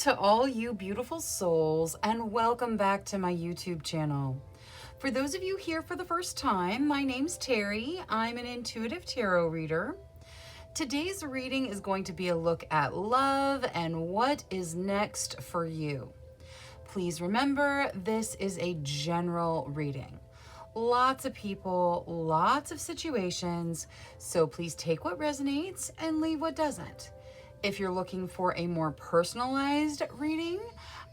to all you beautiful souls, and welcome back to my YouTube channel. For those of you here for the first time, my name's Cheri. I'm an intuitive tarot reader. Today's reading is going to be a look at love and what is next for you. Please remember, this is a general reading. Lots of people, lots of situations, so please take what resonates and leave what doesn't. If you're looking for a more personalized reading,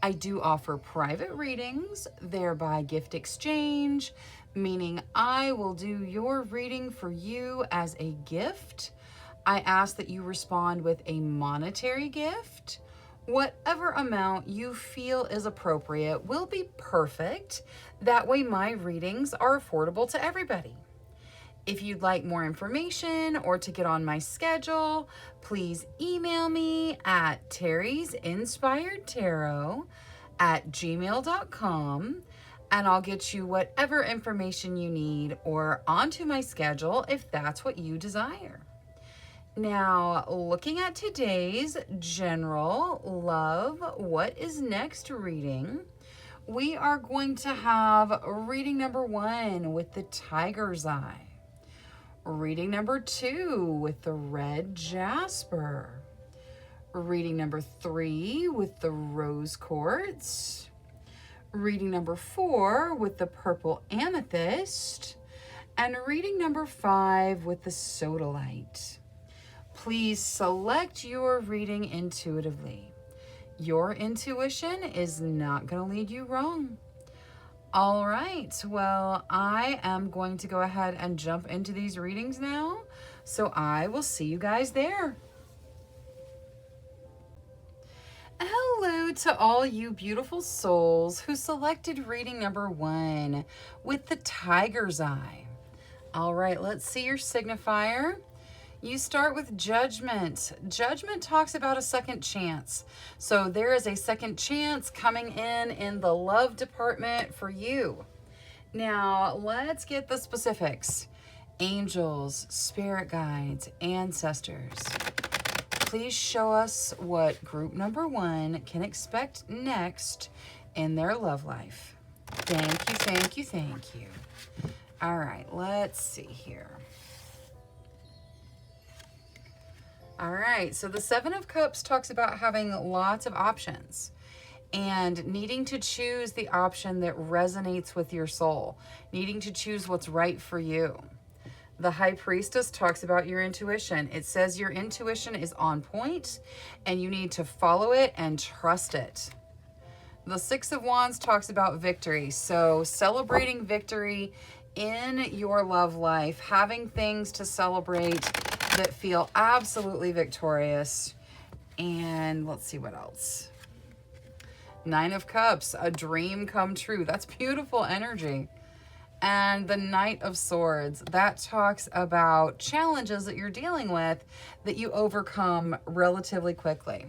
I do offer private readings, thereby gift exchange, meaning I will do your reading for you as a gift. I ask that you respond with a monetary gift. Whatever amount you feel is appropriate will be perfect. That way my readings are affordable to everybody. If you'd like more information or to get on my schedule, please email me at terrysinspiredtarot@gmail.com and I'll get you whatever information you need or onto my schedule if that's what you desire. Now, looking at today's general love, what is next reading, we are going to have reading number 1 with the tiger's eye. Reading number 2 with the red jasper. Reading number 3 with the rose quartz. Reading number 4 with the purple amethyst. And reading number 5 with the sodalite. Please select your reading intuitively. Your intuition is not going to lead you wrong. All right, well, I am going to go ahead and jump into these readings now, so I will see you guys there. Hello to all you beautiful souls who selected reading number 1 with the tiger's eye. All right, let's see your signifier. You start with judgment. Judgment talks about a second chance. So there is a second chance coming in the love department for you. Now, let's get the specifics. Angels, spirit guides, ancestors. Please show us what group number 1 can expect next in their love life. Thank you, thank you, thank you. All right, let's see here. All right, so the 7 of Cups talks about having lots of options and needing to choose the option that resonates with your soul, needing to choose what's right for you. The High Priestess talks about your intuition. It says your intuition is on point and you need to follow it and trust it. The 6 of Wands talks about victory. So celebrating victory in your love life, having things to celebrate that feel absolutely victorious. And let's see what else. 9 of Cups, a dream come true. That's beautiful energy. And the Knight of Swords, that talks about challenges that you're dealing with that you overcome relatively quickly.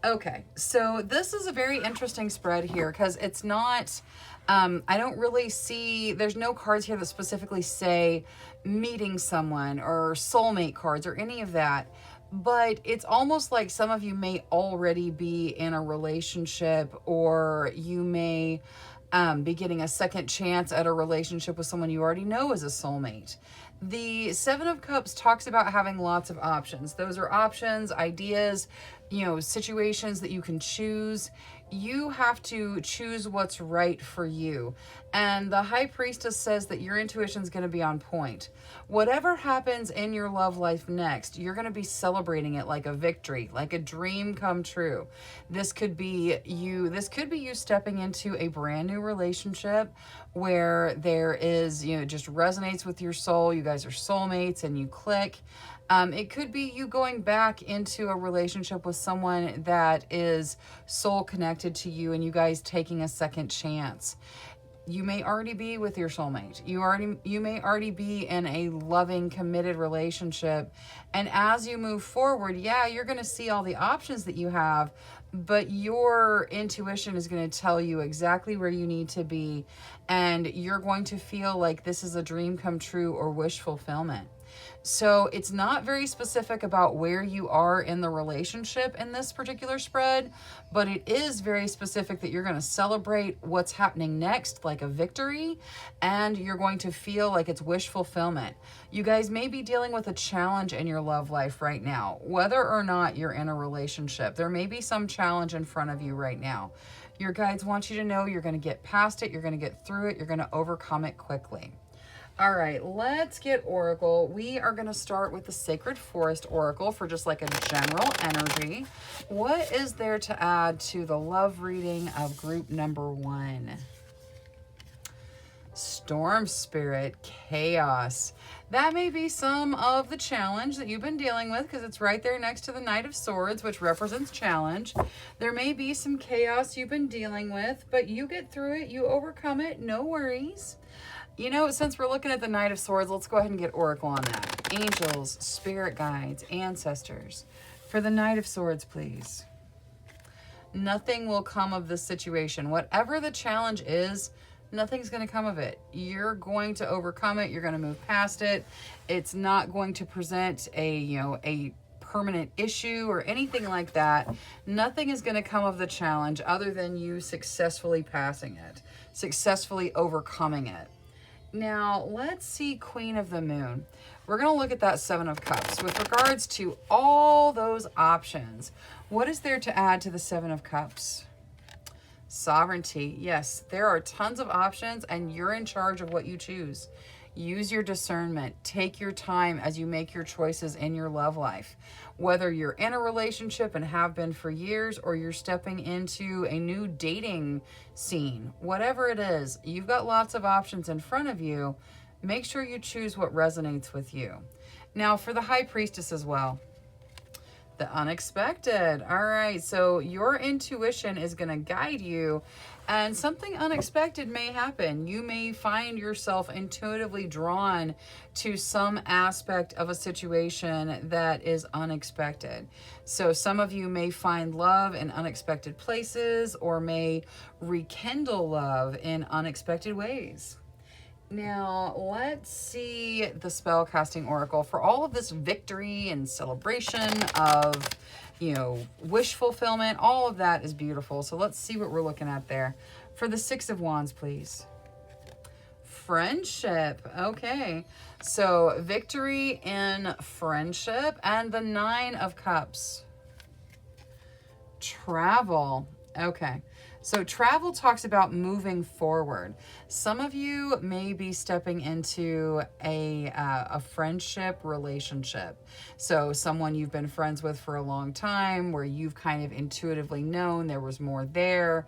Okay, so this is a very interesting spread here because it's not, I don't really see, there's no cards here that specifically say meeting someone or soulmate cards or any of that. But it's almost like some of you may already be in a relationship, or you may be getting a second chance at a relationship with someone you already know is a soulmate. The 7 of Cups talks about having lots of options. Those are options, ideas, situations that you can choose. You have to choose what's right for you. And the High Priestess says that your intuition is going to be on point. Whatever happens in your love life next, you're going to be celebrating it like a victory, like a dream come true. This could be you stepping into a brand new relationship where there is, it just resonates with your soul. You guys are soulmates and you click. It could be you going back into a relationship with someone that is soul connected to you and you guys taking a second chance. You may already be with your soulmate. You may already be in a loving, committed relationship. And as you move forward, yeah, you're going to see all the options that you have, but your intuition is going to tell you exactly where you need to be. And you're going to feel like this is a dream come true or wish fulfillment. So it's not very specific about where you are in the relationship in this particular spread, but it is very specific that you're going to celebrate what's happening next, like a victory, and you're going to feel like it's wish fulfillment. You guys may be dealing with a challenge in your love life right now, whether or not you're in a relationship. There may be some challenge in front of you right now. Your guides want you to know you're going to get past it, you're going to get through it, you're going to overcome it quickly. All right, let's get Oracle. We are going to start with the Sacred Forest Oracle for just like a general energy. What is there to add to the love reading of group number 1? Storm Spirit, Chaos. That may be some of the challenge that you've been dealing with because it's right there next to the Knight of Swords, which represents challenge. There may be some chaos you've been dealing with, but you get through it, you overcome it, no worries. You know, since we're looking at the Knight of Swords, let's go ahead and get Oracle on that. Angels, spirit guides, ancestors. For the Knight of Swords, please. Nothing will come of this situation. Whatever the challenge is, nothing's going to come of it. You're going to overcome it. You're going to move past it. It's not going to present a permanent issue or anything like that. Nothing is going to come of the challenge other than you successfully passing it, successfully overcoming it. Now, let's see Queen of the Moon. We're going to look at that Seven of Cups. With regards to all those options, what is there to add to the Seven of Cups? Sovereignty. Yes, there are tons of options and you're in charge of what you choose. Use your discernment. Take your time as you make your choices in your love life. Whether you're in a relationship and have been for years, or you're stepping into a new dating scene, whatever it is, you've got lots of options in front of you. Make sure you choose what resonates with you. Now for the High Priestess as well. The unexpected. All right, so your intuition is going to guide you and something unexpected may happen. You may find yourself intuitively drawn to some aspect of a situation that is unexpected. So some of you may find love in unexpected places or may rekindle love in unexpected ways. Now, let's see the Spellcasting Oracle for all of this victory and celebration of, wish fulfillment. All of that is beautiful. So let's see what we're looking at there. For the Six of Wands, please. Friendship. Okay. So victory in friendship. And the Nine of Cups. Travel. Okay. So travel talks about moving forward. Some of you may be stepping into a friendship relationship. So someone you've been friends with for a long time, where you've kind of intuitively known there was more there.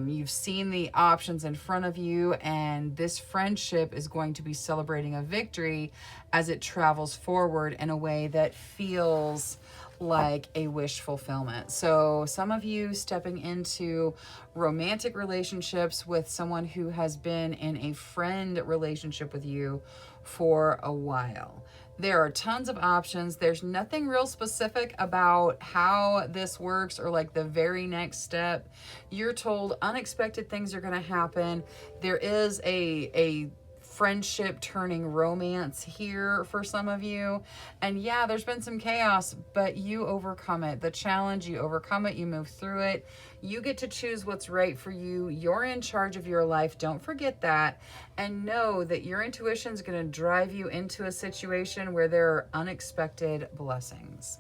You've seen the options in front of you, and this friendship is going to be celebrating a victory as it travels forward in a way that feels like a wish fulfillment. So some of you stepping into romantic relationships with someone who has been in a friend relationship with you for a while. There are tons of options. There's nothing real specific about how this works or like the very next step. You're told unexpected things are going to happen. There is a friendship turning romance here for some of you. And yeah, there's been some chaos, but you overcome it. The challenge, you overcome it, you move through it. You get to choose what's right for you. You're in charge of your life. Don't forget that. And know that your intuition is going to drive you into a situation where there are unexpected blessings.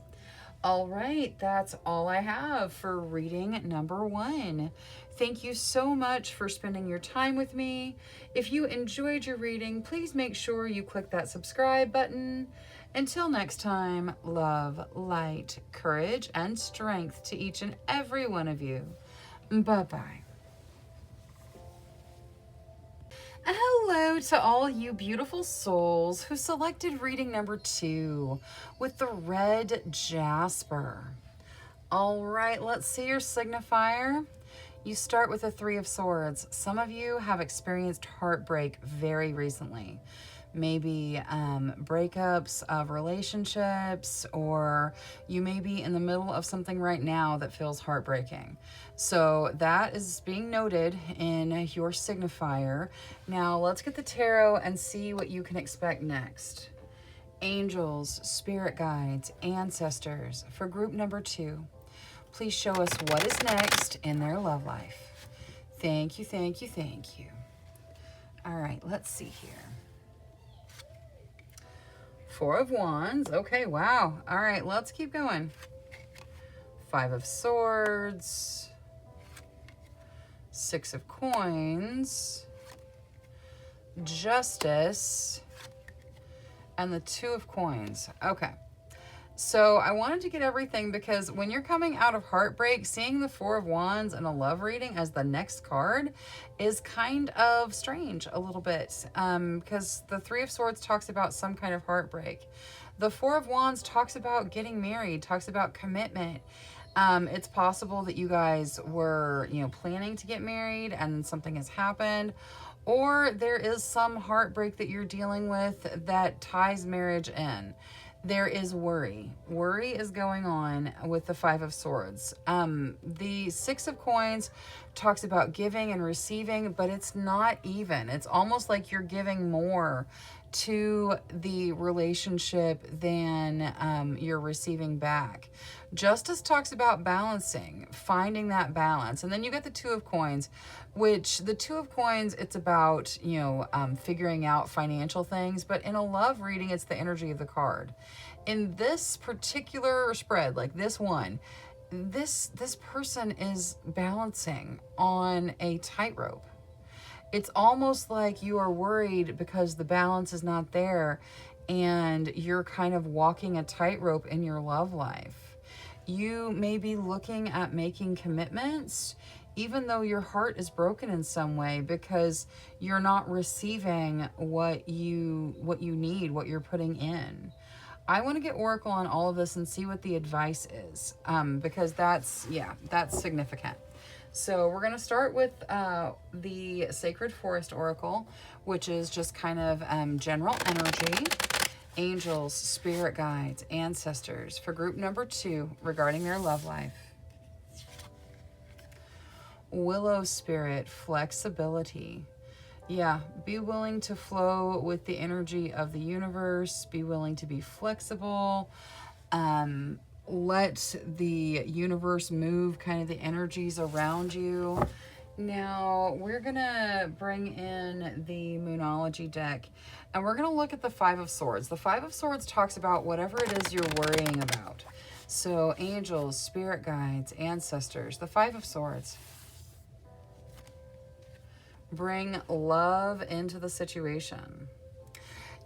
All right, that's all I have for reading number 1. Thank you so much for spending your time with me. If you enjoyed your reading, please make sure you click that subscribe button. Until next time, love, light, courage, and strength to each and every one of you. Bye-bye. Hello to all you beautiful souls who selected reading number 2 with the red jasper. All right, let's see your signifier. You start with the Three of Swords. Some of you have experienced heartbreak very recently. Maybe breakups of relationships, or you may be in the middle of something right now that feels heartbreaking. So that is being noted in your signifier. Now let's get the tarot and see what you can expect next. Angels, spirit guides, ancestors, for group number 2, please show us what is next in their love life. Thank you, thank you, thank you. All right, let's see here. 4 of Wands. Okay, wow. All right, let's keep going. 5 of Swords. 6 of Coins. Justice. And the 2 of Coins. Okay. So I wanted to get everything because when you're coming out of heartbreak, seeing the 4 of Wands and a love reading as the next card is kind of strange a little bit, because the 3 of Swords talks about some kind of heartbreak. The 4 of Wands talks about getting married, talks about commitment. It's possible that you guys were, planning to get married and something has happened, or there is some heartbreak that you're dealing with that ties marriage in. There is worry. Worry is going on with the 5 of Swords. The 6 of Coins talks about giving and receiving, but it's not even. It's almost like you're giving more to the relationship than you're receiving back. Justice talks about balancing, finding that balance. And then you get the 2 of Coins, which the 2 of Coins, it's about, figuring out financial things. But in a love reading, it's the energy of the card. In this particular spread, like this one, this person is balancing on a tightrope. It's almost like you are worried because the balance is not there and you're kind of walking a tightrope in your love life. You may be looking at making commitments even though your heart is broken in some way because you're not receiving what you need, what you're putting in. I want to get Oracle on all of this and see what the advice is, because that's significant. So we're going to start with the Sacred Forest Oracle, which is just kind of general energy. Angels, spirit guides, ancestors for group number 2 regarding their love life. Willow spirit, flexibility. Yeah, be willing to flow with the energy of the universe. Be willing to be flexible. Let the universe move kind of the energies around you. Now, we're going to bring in the Moonology deck, and we're going to look at the 5 of Swords. The 5 of Swords talks about whatever it is you're worrying about. So, angels, spirit guides, ancestors. The 5 of Swords. Bring love into the situation.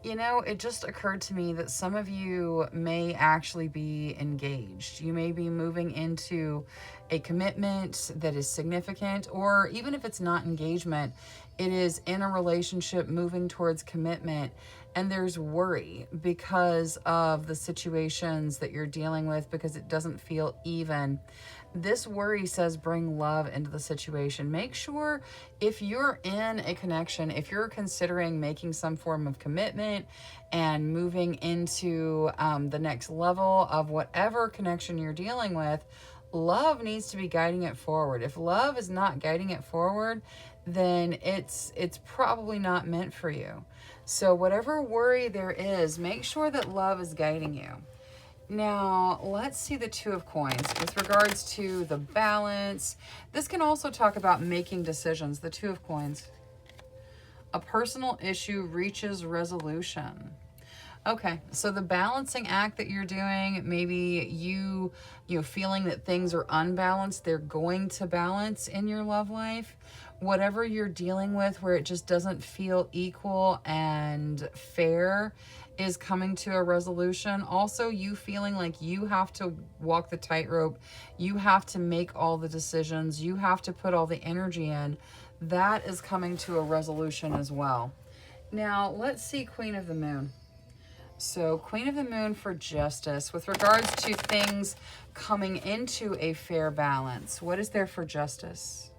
It just occurred to me that some of you may actually be engaged. You may be moving into a commitment that is significant, or even if it's not engagement, it is in a relationship moving towards commitment, and there's worry because of the situations that you're dealing with because it doesn't feel even. This worry says bring love into the situation. Make sure if you're in a connection, if you're considering making some form of commitment and moving into the next level of whatever connection you're dealing with, love needs to be guiding it forward. If love is not guiding it forward, then it's probably not meant for you. So whatever worry there is, make sure that love is guiding you. Now, let's see the 2 of Coins. With regards to the balance, this can also talk about making decisions. The 2 of Coins. A personal issue reaches resolution. Okay, so the balancing act that you're doing, maybe you feeling that things are unbalanced, they're going to balance in your love life. Whatever you're dealing with where it just doesn't feel equal and fair is coming to a resolution. Also, you feeling like you have to walk the tightrope, you have to make all the decisions, you have to put all the energy in, that is coming to a resolution as well. Now, let's see Queen of the Moon. So, Queen of the Moon for justice. With regards to things coming into a fair balance, what is there for justice?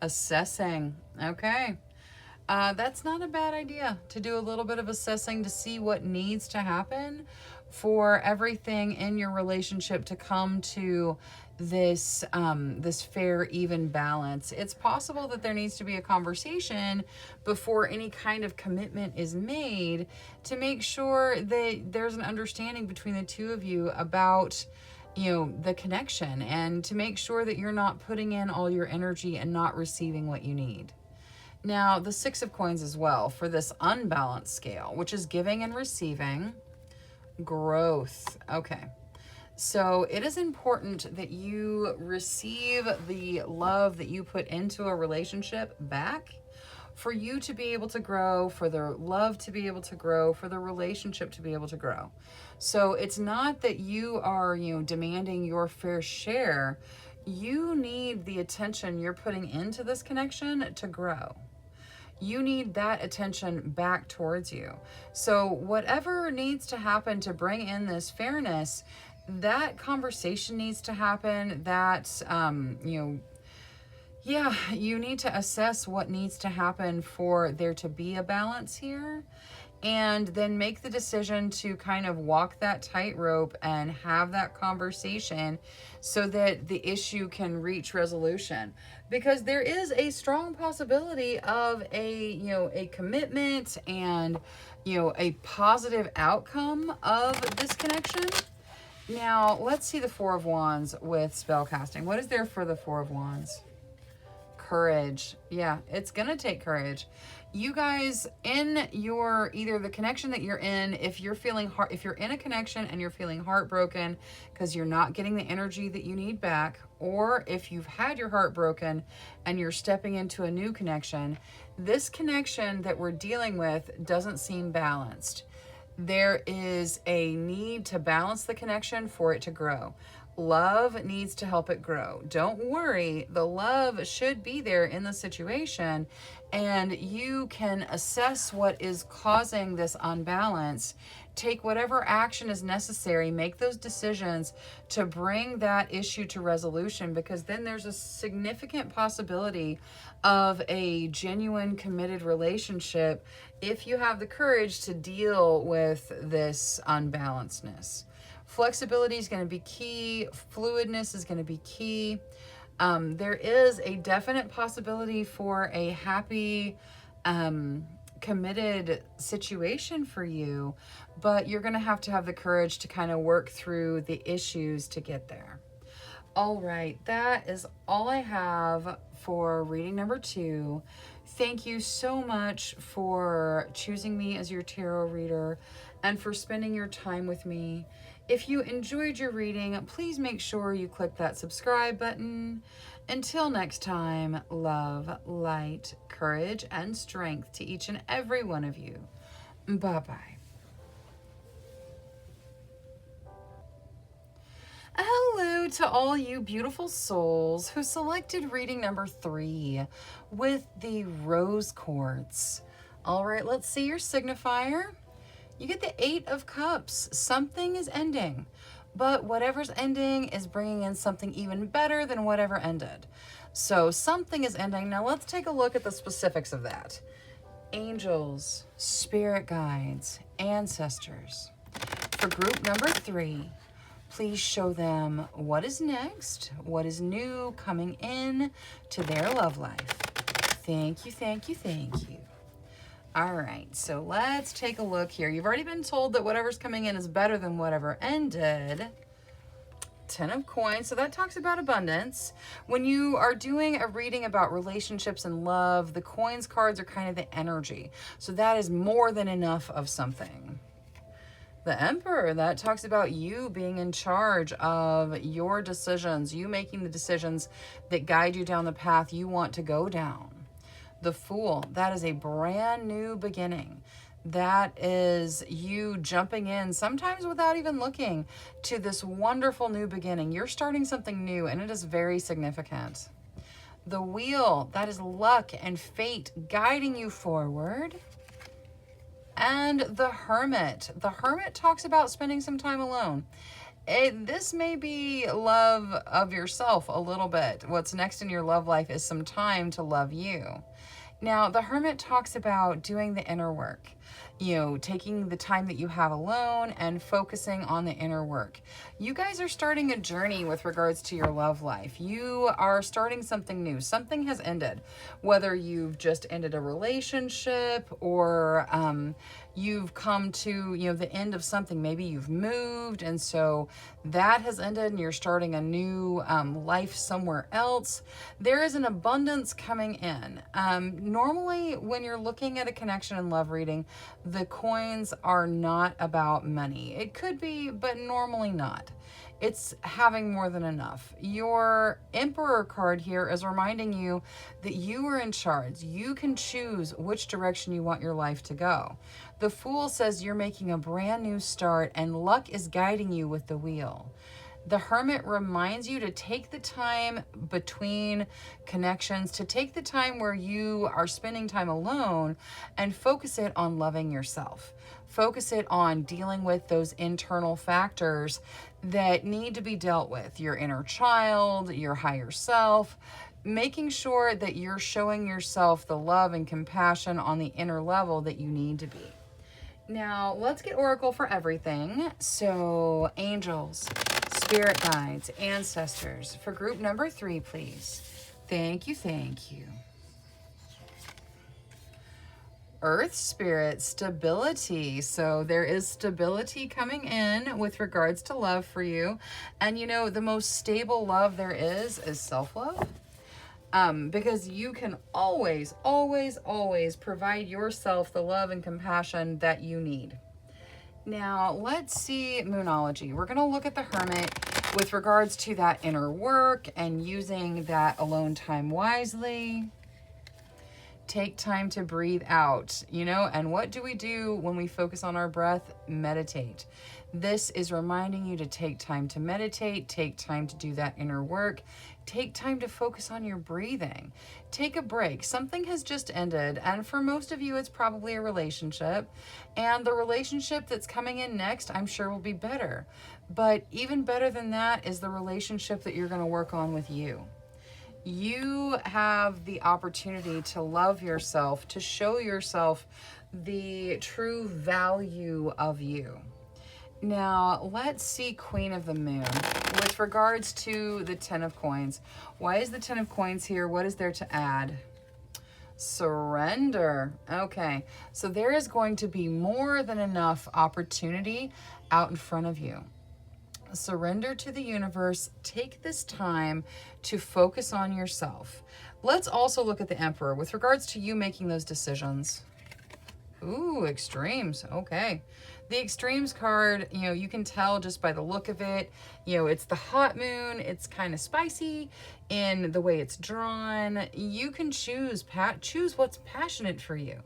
Assessing. Okay. That's not a bad idea to do a little bit of assessing to see what needs to happen for everything in your relationship to come to this this fair, even balance. It's possible that there needs to be a conversation before any kind of commitment is made to make sure that there's an understanding between the two of you about, you know, the connection, and to make sure that you're not putting in all your energy and not receiving what you need. Now, the Six of Coins as well for this unbalanced scale, which is giving and receiving, growth. Okay. So it is important that you receive the love that you put into a relationship back for you to be able to grow, for the love to be able to grow, for the relationship to be able to grow. So it's not that you are, you know, demanding your fair share. You need the attention you're putting into this connection to grow. You need that attention back towards you. So whatever needs to happen to bring in this fairness, that conversation needs to happen. That, you need to assess what needs to happen for there to be a balance here, and then make the decision to kind of walk that tightrope and have that conversation so that the issue can reach resolution. Because there is a strong possibility of a commitment and, a positive outcome of this connection. Now, let's see the Four of Wands with spellcasting. What is there for the Four of Wands? Courage. Yeah, it's going to take courage. You guys, in your, either the connection that you're in, if you're in a connection and you're feeling heartbroken because you're not getting the energy that you need back, or if you've had your heart broken and you're stepping into a new connection, this connection that we're dealing with doesn't seem balanced. There is a need to balance the connection for it to grow. Love needs to help it grow. Don't worry, the love should be there in the situation, and you can assess what is causing this unbalance. Take whatever action is necessary, make those decisions to bring that issue to resolution, because then there's a significant possibility of a genuine committed relationship if you have the courage to deal with this unbalancedness. Flexibility is going to be key. Fluidness is going to be key. There is a definite possibility for a happy, committed situation for you, but you're going to have the courage to kind of work through the issues to get there. All right, that is all I have for reading number 2. Thank you so much for choosing me as your tarot reader and for spending your time with me. If you enjoyed your reading, please make sure you click that subscribe button. Until next time, love, light, courage, and strength to each and every one of you. Bye-bye. Hello to all you beautiful souls who selected reading number 3 with the rose quartz. All right, let's see your signifier. You get the 8 of Cups. Something is ending, but whatever's ending is bringing in something even better than whatever ended. So something is ending. Now let's take a look at the specifics of that. Angels, spirit guides, ancestors. For group number 3, please show them what is next, what is new coming in to their love life. Thank you, thank you, thank you. All right, so let's take a look here. You've already been told that whatever's coming in is better than whatever ended. 10 of Coins, so that talks about abundance. When you are doing a reading about relationships and love, the Coins cards are kind of the energy. So that is more than enough of something. The Emperor, that talks about you being in charge of your decisions, you making the decisions that guide you down the path you want to go down. The Fool, that is a brand new beginning. That is you jumping in, sometimes without even looking, to this wonderful new beginning. You're starting something new, and it is very significant. The Wheel, that is luck and fate guiding you forward. And the Hermit. The Hermit talks about spending some time alone. This may be love of yourself a little bit. What's next in your love life is some time to love you. Now, the Hermit talks about doing the inner work. taking the time that you have alone and focusing on the inner work. You guys are starting a journey with regards to your love life. You are starting something new. Something has ended, whether you've just ended a relationship or you've come to the end of something. Maybe you've moved, and so that has ended and you're starting a new life somewhere else. There is an abundance coming in. Normally when you're looking at a connection and love reading, the coins are not about money. It could be, but normally not. It's having more than enough. Your Emperor card here is reminding you that you are in charge. You can choose which direction you want your life to go. The Fool says you're making a brand new start and luck is guiding you with the wheel. The Hermit reminds you to take the time between connections, to take the time where you are spending time alone and focus it on loving yourself. Focus it on dealing with those internal factors that need to be dealt with. Your inner child, your higher self, making sure that you're showing yourself the love and compassion on the inner level that you need to be. Now, let's get Oracle for everything. So, angels, spirit guides, ancestors. For group number 3, please. Thank you, thank you. Earth spirit, stability. So there is stability coming in with regards to love for you. And the most stable love there is self-love. Because you can always, always, always provide yourself the love and compassion that you need. Now, let's see Moonology. We're going to look at the Hermit with regards to that inner work and using that alone time wisely. Take time to breathe out, and what do we do when we focus on our breath? Meditate. This is reminding you to take time to meditate, take time to do that inner work, take time to focus on your breathing. Take a break. Something has just ended, and for most of you, it's probably a relationship, and the relationship that's coming in next, I'm sure will be better. But even better than that is the relationship that you're going to work on with you. You have the opportunity to love yourself, to show yourself the true value of you. Now, let's see Queen of the Moon with regards to the 10 of Coins. Why is the 10 of Coins here? What is there to add? Surrender. Okay, so there is going to be more than enough opportunity out in front of you. Surrender to the universe. Take this time to focus on yourself. Let's also look at the Emperor with regards to you making those decisions. Ooh, extremes. Okay. The extremes card, you can tell just by the look of it, it's the hot moon. It's kind of spicy in the way it's drawn. You can choose what's passionate for you.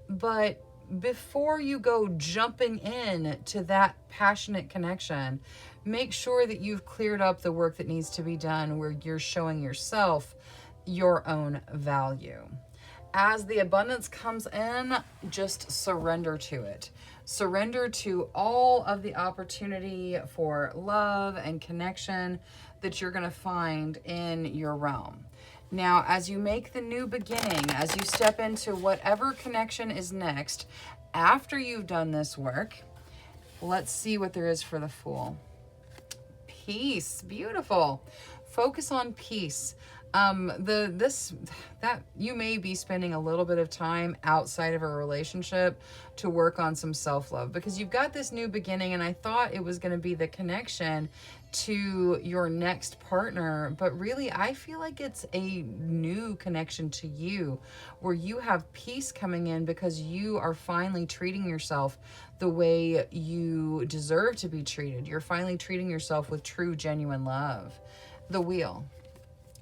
But before you go jumping in to that passionate connection, make sure that you've cleared up the work that needs to be done where you're showing yourself your own value. As the abundance comes in, just surrender to it. Surrender to all of the opportunity for love and connection that you're going to find in your realm. Now, as you make the new beginning, as you step into whatever connection is next, after you've done this work, let's see what there is for the Fool. Peace. Beautiful. Focus on peace. That you may be spending a little bit of time outside of a relationship to work on some self-love, because you've got this new beginning, and I thought it was going to be the connection to your next partner, but really I feel like it's a new connection to you where you have peace coming in because you are finally treating yourself the way you deserve to be treated. You're finally treating yourself with true, genuine love. The Wheel.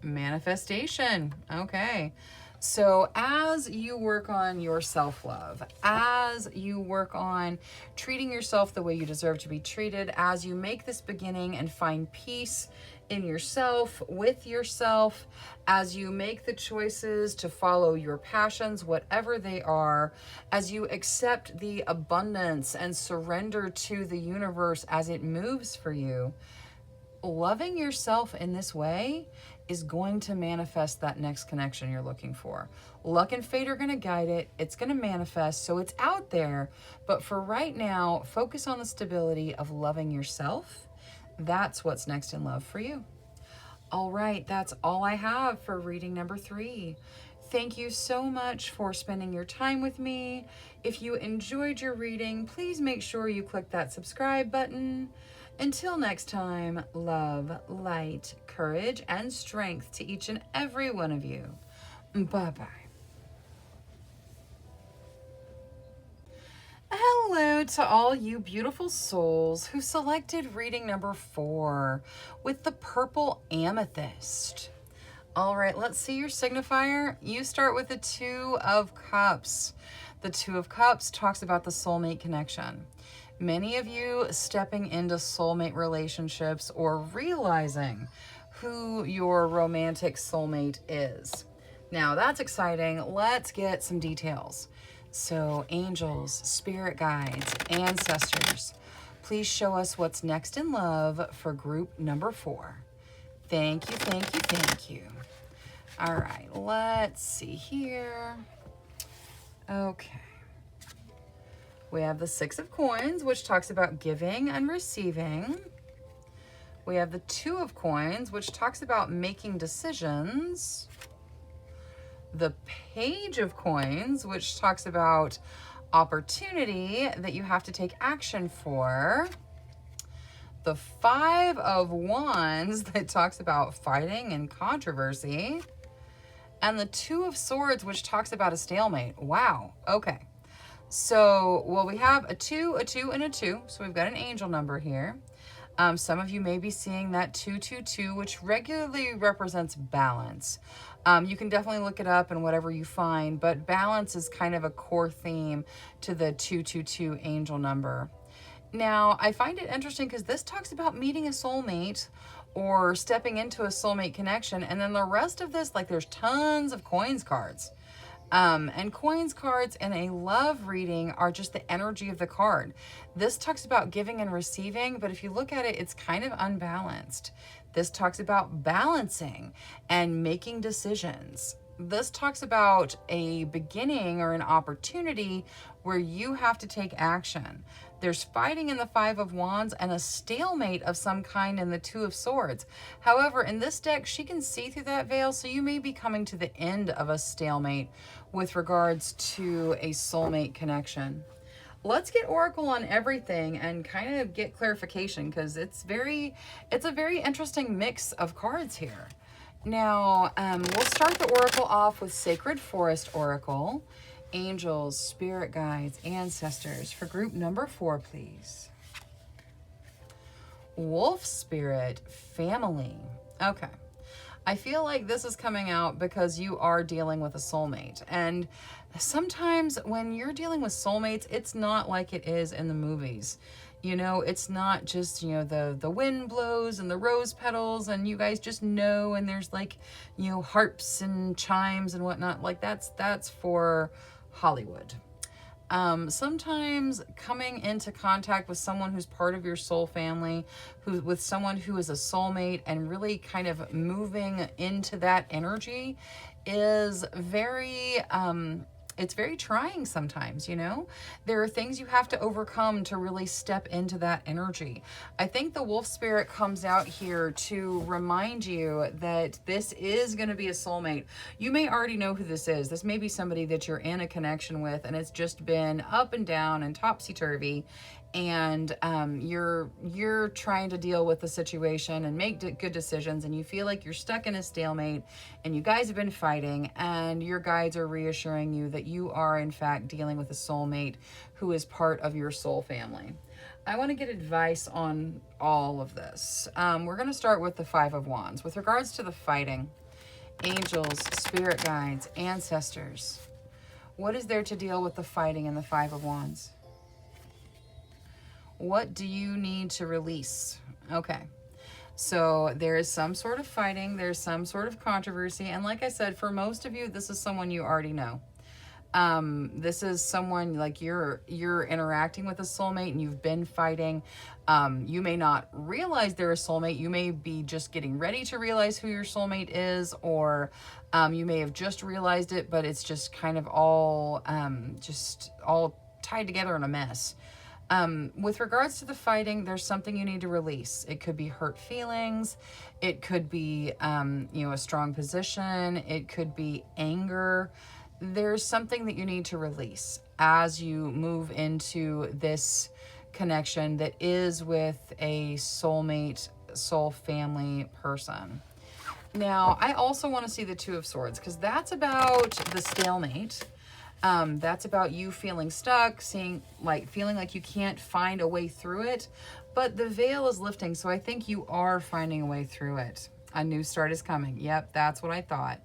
Manifestation. Okay. So as you work on your self-love, as you work on treating yourself the way you deserve to be treated, as you make this beginning and find peace in yourself, with yourself, as you make the choices to follow your passions, whatever they are, as you accept the abundance and surrender to the universe as it moves for you, loving yourself in this way is going to manifest that next connection you're looking for. Luck and fate are going to guide it. It's going to manifest, so it's out there. But for right now, focus on the stability of loving yourself. That's what's next in love for you. All right, that's all I have for reading number 3. Thank you so much for spending your time with me. If you enjoyed your reading, please make sure you click that subscribe button. Until next time, love, light, courage, and strength to each and every one of you. Bye-bye. Hello to all you beautiful souls who selected reading number 4 with the purple amethyst. All right, let's see your signifier. You start with the 2 of Cups. The 2 of Cups talks about the soulmate connection. Many of you stepping into soulmate relationships or realizing who your romantic soulmate is. Now, that's exciting. Let's get some details. So, angels, spirit guides, ancestors, please show us what's next in love for group number 4. Thank you, thank you, thank you. All right, let's see here. Okay. We have the 6 of Coins, which talks about giving and receiving. We have the 2 of Coins, which talks about making decisions. The Page of Coins, which talks about opportunity that you have to take action for. The 5 of Wands that talks about fighting and controversy. And the 2 of Swords, which talks about a stalemate. Wow. Okay. So, well, we have a 2, and a 2. So we've got an angel number here. Some of you may be seeing that 222, which regularly represents balance. You can definitely look it up and whatever you find, but balance is kind of a core theme to the 222 angel number. Now, I find it interesting because this talks about meeting a soulmate or stepping into a soulmate connection. And then the rest of this, like there's tons of coins cards. And coins cards in a love reading are just the energy of the card. This talks about giving and receiving, but if you look at it, it's kind of unbalanced. This talks about balancing and making decisions. This talks about a beginning or an opportunity where you have to take action. There's fighting in the 5 of Wands and a stalemate of some kind in the 2 of Swords. However, in this deck, she can see through that veil, so you may be coming to the end of a stalemate with regards to a soulmate connection. Let's get Oracle on everything and kind of get clarification because it's a very interesting mix of cards here. Now, we'll start the Oracle off with Sacred Forest Oracle. Angels, spirit guides, ancestors for group number 4, please. Wolf spirit, family. Okay. I feel like this is coming out because you are dealing with a soulmate. And sometimes when you're dealing with soulmates, it's not like it is in the movies. You know, it's not just, you know, the wind blows and the rose petals and you guys just know, and there's like, you know, harps and chimes and whatnot. Like that's for Hollywood. Sometimes coming into contact with someone who's part of your soul family, with someone who is a soulmate and really kind of moving into that energy is very, it's very trying sometimes, you know? There are things you have to overcome to really step into that energy. I think the wolf spirit comes out here to remind you that this is going to be a soulmate. You may already know who this is. This may be somebody that you're in a connection with and it's just been up and down and topsy-turvy, and you're trying to deal with the situation and make good decisions, and you feel like you're stuck in a stalemate and you guys have been fighting, and your guides are reassuring you that you are in fact dealing with a soulmate who is part of your soul family. I want to get advice on all of this. We're going to start with the 5 of Wands. With regards to the fighting, angels, spirit guides, ancestors, what is there to deal with the fighting in the 5 of Wands? What do you need to release? Okay. So there is some sort of fighting. There's some sort of controversy. And like I said, for most of you, this is someone you already know. This is someone like you're interacting with a soulmate and you've been fighting. You may not realize they're a soulmate. You may be just getting ready to realize who your soulmate is, or you may have just realized it, but it's just kind of all tied together in a mess. With regards to the fighting, there's something you need to release. It could be hurt feelings. It could be, a strong position. It could be anger. There's something that you need to release as you move into this connection that is with a soulmate, soul family person. Now, I also want to see the Two of Swords, because that's about the stalemate. That's about you feeling stuck, feeling like you can't find a way through it, but the veil is lifting. So I think you are finding a way through it. A new start is coming. Yep, that's what I thought.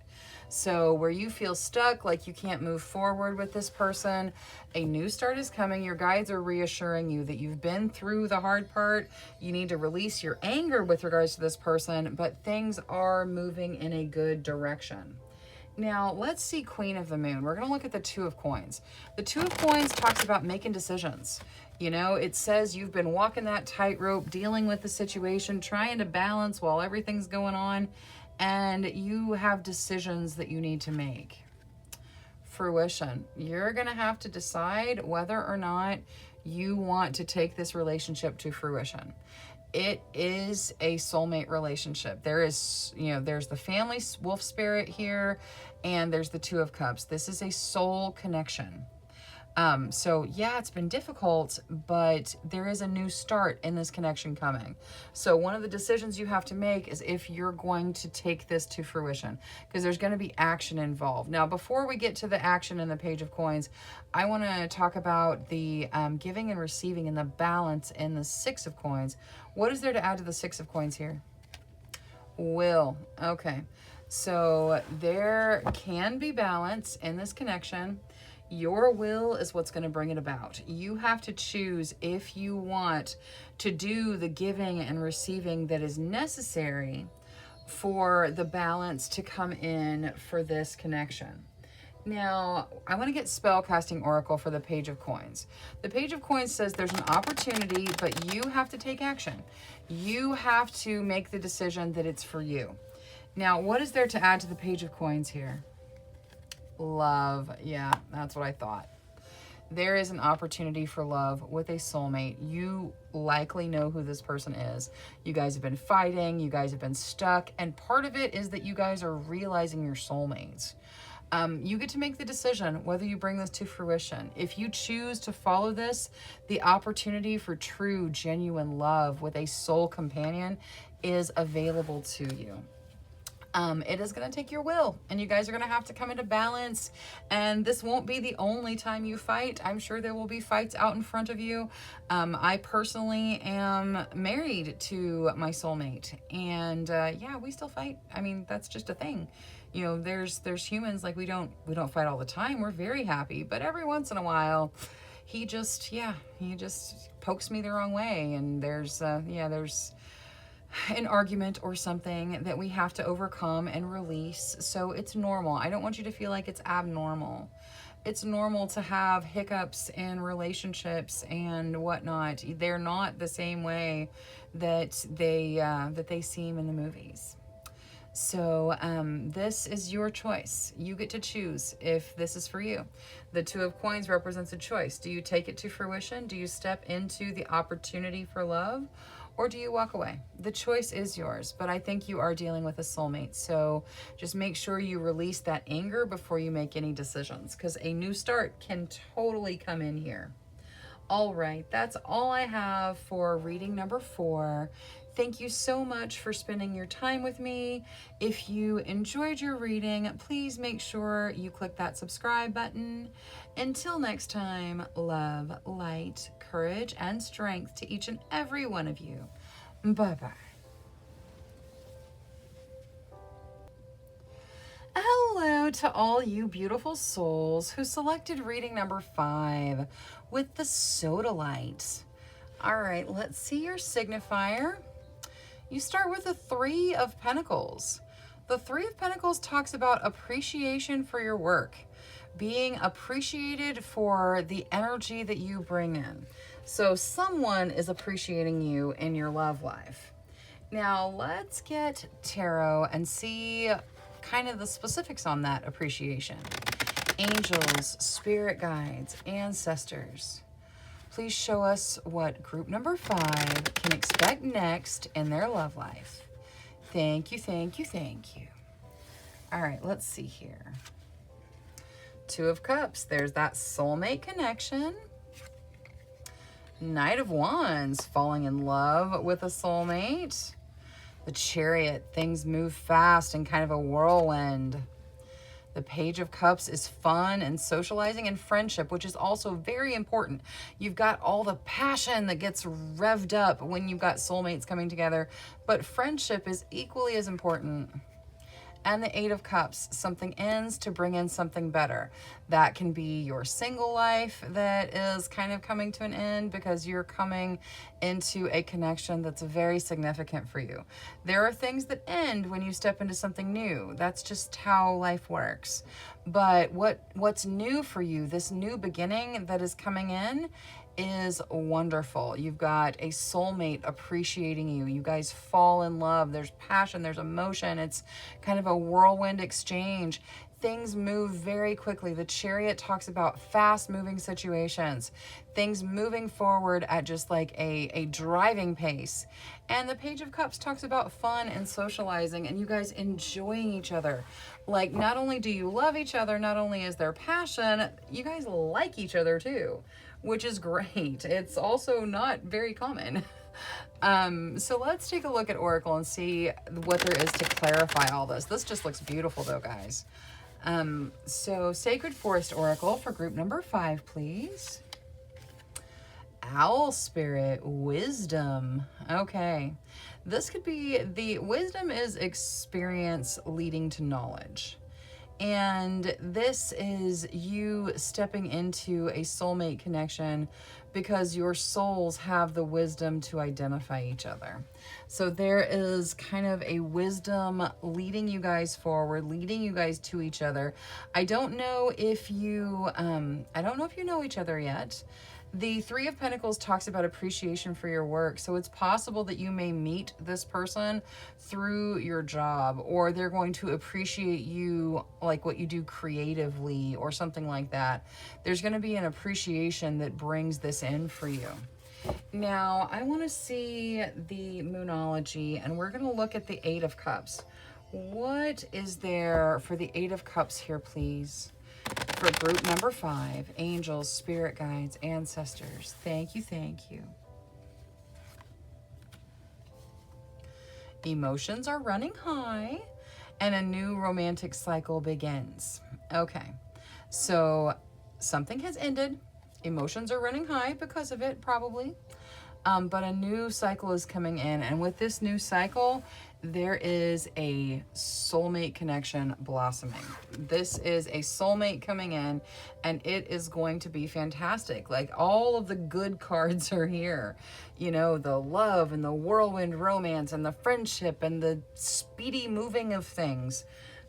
So where you feel stuck, like you can't move forward with this person, a new start is coming. Your guides are reassuring you that you've been through the hard part. You need to release your anger with regards to this person, but things are moving in a good direction. Now, let's see Queen of the Moon. We're going to look at the Two of Coins. The Two of Coins talks about making decisions. It says you've been walking that tightrope, dealing with the situation, trying to balance while everything's going on, and you have decisions that you need to make. Fruition. You're going to have to decide whether or not you want to take this relationship to fruition. It is a soulmate relationship. There's the family wolf spirit here, and there's the Two of Cups. This is a soul connection. So yeah, it's been difficult, but there is a new start in this connection coming. So one of the decisions you have to make is if you're going to take this to fruition, because there's going to be action involved. Now, before we get to the action in the Page of Coins, I want to talk about the giving and receiving and the balance in the Six of Coins. What is there to add to the Six of Coins here? Will. Okay. So there can be balance in this connection. Your will is what's going to bring it about. You have to choose if you want to do the giving and receiving that is necessary for the balance to come in for this connection. Now, I want to get Spellcasting Oracle for the Page of Coins. The Page of Coins says there's an opportunity, but you have to take action. You have to make the decision that it's for you. Now, what is there to add to the Page of Coins here? Love. Yeah, that's what I thought. There is an opportunity for love with a soulmate. You likely know who this person is. You guys have been fighting. You guys have been stuck. And part of it is that you guys are realizing your soulmates. You get to make the decision whether you bring this to fruition. If you choose to follow this, the opportunity for true, genuine love with a soul companion is available to you. It is going to take your will, and you guys are going to have to come into balance, and this won't be the only time you fight. I'm sure there will be fights out in front of you. I personally am married to my soulmate, and yeah, we still fight. I mean, that's just a thing. There's humans, like we don't fight all the time. We're very happy, but every once in a while he just pokes me the wrong way, and there's an argument or something that we have to overcome and release. So it's normal. I don't want you to feel like it's abnormal. It's normal to have hiccups in relationships and whatnot. They're not the same way that they seem in the movies. So this is your choice. You get to choose if this is for you. The Two of Coins represents a choice. Do you take it to fruition? Do you step into the opportunity for love? Or do you walk away? The choice is yours, but I think you are dealing with a soulmate. So just make sure you release that anger before you make any decisions, because a new start can totally come in here. All right, that's all I have for reading number 4. Thank you so much for spending your time with me. If you enjoyed your reading, please make sure you click that subscribe button. Until next time, love, light, courage, and strength to each and every one of you. Bye-bye. Hello to all you beautiful souls who selected reading number 5 with the Sodalite. All right, let's see your signifier. You start with the 3 of Pentacles. The 3 of Pentacles talks about appreciation for your work, being appreciated for the energy that you bring in. So someone is appreciating you in your love life. Now let's get tarot and see kind of the specifics on that appreciation. Angels, spirit guides, ancestors, please show us what group number 5 can expect next in their love life. Thank you, thank you, thank you. All right, let's see here. 2 of Cups, there's that soulmate connection. Knight of Wands, falling in love with a soulmate. The Chariot, things move fast and kind of a whirlwind. The Page of Cups is fun and socializing and friendship, which is also very important. You've got all the passion that gets revved up when you've got soulmates coming together, but friendship is equally as important. And the 8 of Cups, something ends to bring in something better. That can be your single life that is kind of coming to an end because you're coming into a connection that's very significant for you. There are things that end when you step into something new. That's just how life works. But what's new for you, this new beginning that is coming in, is wonderful. You've got a soulmate appreciating you. You guys fall in love. There's passion, there's emotion. It's kind of a whirlwind exchange. Things move very quickly. The Chariot talks about fast moving situations, things moving forward at just like a driving pace. And the Page of Cups talks about fun and socializing and you guys enjoying each other. Like, not only do you love each other, not only is there passion, you guys like each other too, which is great. It's also not very common. So let's take a look at Oracle and see what there is to clarify all this. This just looks beautiful though, guys. So Sacred Forest Oracle for group number 5, please. Owl Spirit, Wisdom. Okay. This could be the wisdom is experience leading to knowledge. And this is you stepping into a soulmate connection because your souls have the wisdom to identify each other. So there is kind of a wisdom leading you guys forward, leading you guys to each other. I don't know if you know each other yet. The 3 of Pentacles talks about appreciation for your work. So it's possible that you may meet this person through your job, or they're going to appreciate you, like what you do creatively or something like that. There's going to be an appreciation that brings this in for you. Now, I want to see the Moonology, and we're going to look at the 8 of Cups. What is there for the 8 of Cups here, please? For group number 5, angels, spirit guides, ancestors. Thank you, thank you. Emotions are running high and a new romantic cycle begins. Okay, so something has ended. Emotions are running high because of it, probably. But a new cycle is coming in. And with this new cycle, there is a soulmate connection blossoming. This is a soulmate coming in, and it is going to be fantastic. Like, all of the good cards are here. You know, the love and the whirlwind romance and the friendship and the speedy moving of things.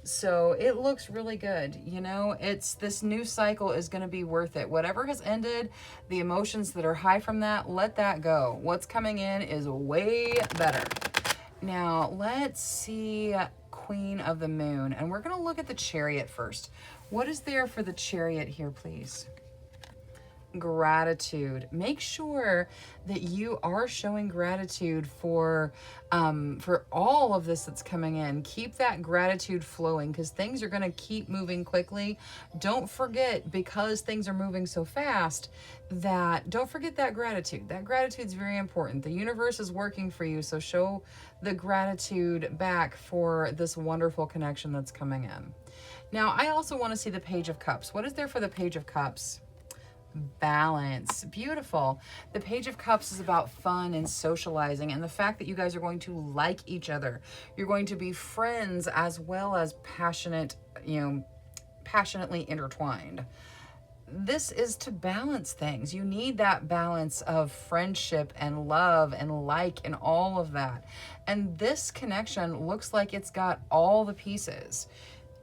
So it looks really good. You know, this new cycle is going to be worth it. Whatever has ended, the emotions that are high from that, let that go. What's coming in is way better. Now, let's see Queen of the Moon, and we're going to look at the Chariot first. What is there for the Chariot here, please? Gratitude. Make sure that you are showing gratitude for all of this that's coming in. Keep that gratitude flowing because things are going to keep moving quickly. Don't forget, because things are moving so fast, don't forget that gratitude. That gratitude is very important. The universe is working for you, so show the gratitude back for this wonderful connection that's coming in. Now, I also want to see the Page of Cups. What is there for the Page of Cups? Balance. Beautiful. The Page of Cups is about fun and socializing and the fact that you guys are going to like each other. You're going to be friends as well as passionately intertwined. This is to balance things. You need that balance of friendship and love and like and all of that. And this connection looks like it's got all the pieces.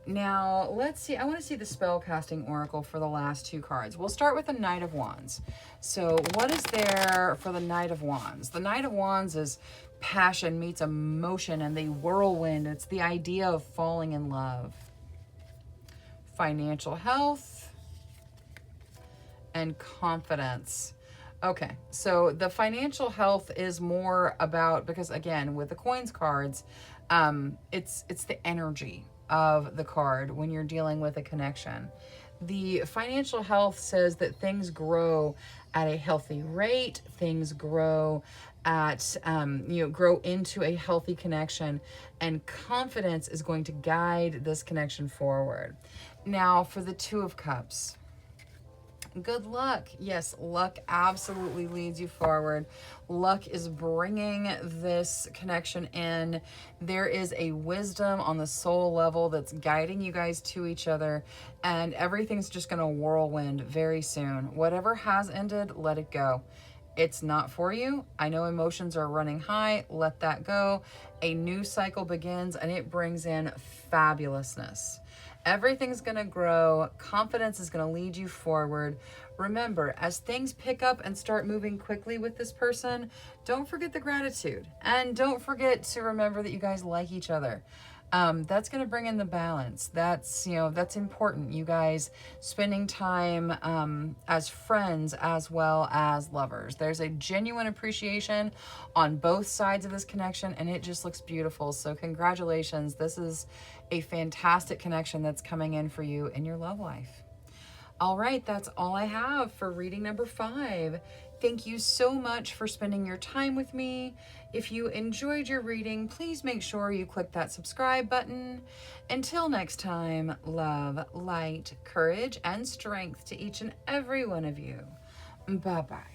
Now, let's see. I want to see the spell casting oracle for the last 2 cards. We'll start with the Knight of Wands. So what is there for the Knight of Wands? The Knight of Wands is passion meets emotion and the whirlwind. It's the idea of falling in love. Financial health and confidence. Okay, so the financial health is more about, because again, with the coins cards, it's the energy of the card when you're dealing with a connection. The financial health says that things grow at a healthy rate, things grow at, grow into a healthy connection, and confidence is going to guide this connection forward. Now, for the Two of Cups. Good luck. Yes, luck absolutely leads you forward. Luck is bringing this connection in. There is a wisdom on the soul level that's guiding you guys to each other, and everything's just going to whirlwind very soon. Whatever has ended, let it go. It's not for you. I know emotions are running high. Let that go. A new cycle begins, and it brings in fabulousness. Everything's going to grow. Confidence is going to lead you forward. Remember, as things pick up and start moving quickly with this person, don't forget the gratitude. And don't forget to remember that you guys like each other. That's going to bring in the balance. That's important. You guys spending time as friends as well as lovers. There's a genuine appreciation on both sides of this connection, and it just looks beautiful. So congratulations. This is a fantastic connection that's coming in for you in your love life. All right, that's all I have for reading number 5. Thank you so much for spending your time with me. If you enjoyed your reading, please make sure you click that subscribe button. Until next time, love, light, courage, and strength to each and every one of you. Bye-bye.